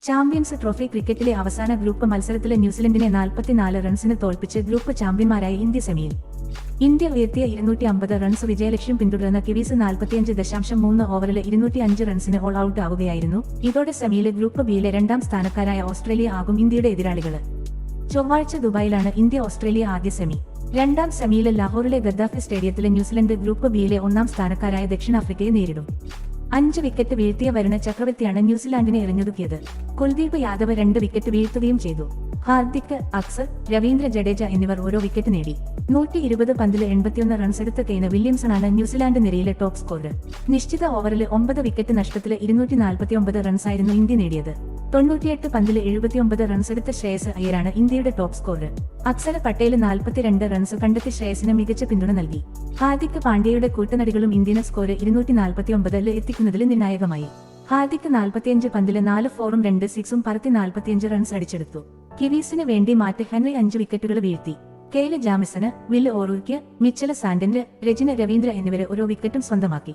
Champions trophy ക്രിക്കറ്റിലെ അവസാന group മത്സരത്തിലെ ന്യൂസിലൻഡിനെ 44 റൺസിന് തോൽപ്പിച്ച് ഗ്രൂപ്പ് ചാമ്പ്യന്മാരായ ഇന്ത്യ സെമിയിൽ. ഇന്ത്യ ഉയർത്തിയ 250 റൺസ് വിജയലക്ഷ്യം പിന്തുടർന്ന കിവീസ് 45.3 ഓവറിൽ 205 റൺസിന് ഓൾ ഔട്ട് ആവുകയായിരുന്നു. ഇതോടെ സെമിയിലെ ഗ്രൂപ്പ് ബിയിലെ രണ്ടാം സ്ഥാനക്കാരായ ഓസ്ട്രേലിയ ആകും ഇന്ത്യയുടെ എതിരാളികൾ. ചൊവ്വാഴ്ച ദുബായിലാണ് ഇന്ത്യ ഓസ്ട്രേലിയ ആദ്യ സെമി. രണ്ടാം സെമിയിലെ ലാഹോറിലെ ഗദ്ദാഫി സ്റ്റേഡിയത്തിലെ ന്യൂസിലൻഡ് ഗ്രൂപ്പ് ബിയിലെ ഒന്നാം സ്ഥാനക്കാരായ ദക്ഷിണാഫ്രിക്കയെ നേരിടും. 5 വിക്കറ്റ് വീഴ്ത്തിയ വരുണ ചക്രവർത്തിയാണ് ന്യൂസിലാൻഡിനെ എറിഞ്ഞൊതുക്കിയത്. കുൽദീപ് യാദവ് 2 വിക്കറ്റ് വീഴ്ത്തുകയും ചെയ്തു. ഹാർദിക്, അക്സർ, രവീന്ദ്ര ജഡേജ എന്നിവർ ഓരോ വിക്കറ്റ് നേടി. 120 പന്തിൽ 81 റൺസെടുത്ത കെയ്ൻ വില്യംസണാണ് ന്യൂസിലാൻഡ് നിരയിലെ ടോപ്പ് സ്കോറർ. നിശ്ചിത ഓവറിൽ 9 വിക്കറ്റ് നഷ്ടത്തിൽ 249 റൺസായിരുന്നു ഇന്ത്യ നേടിയത്. 98 പന്തിൽ 79 റൺസെടുത്ത ശ്രേയസ് അയ്യരാണ് ഇന്ത്യയുടെ top scorer. Axar Patel 42 runs കണ്ടെത്തി ശ്രേയസിന് മികച്ച പിന്തുണ നൽകി. ഹാർദിക് പാണ്ഡ്യയുടെ കൂട്ടുനടികളും ഇന്ത്യൻ സ്കോർ 249-ൽ എത്തിക്കുന്നതിൽ നിർണായകമായി. ഹാർദിക് 45 പന്തിൽ 4 ഫോറും 2 സിക്സും പറത്തി 45 റൺസ് അടിച്ചെടുത്തു. കിവീസിന് വേണ്ടി മാറ്റ് ഹെൻറി 5 വിക്കറ്റുകൾ വീഴ്ത്തി. കെയ്ൽ ജാമിസന്, വിൽ ഓറൂയ്ക്ക്, മിച്ചൽ സാന്റന്, രജിന രവീന്ദ്ര എന്നിവരെ ഓരോ വിക്കറ്റും സ്വന്തമാക്കി.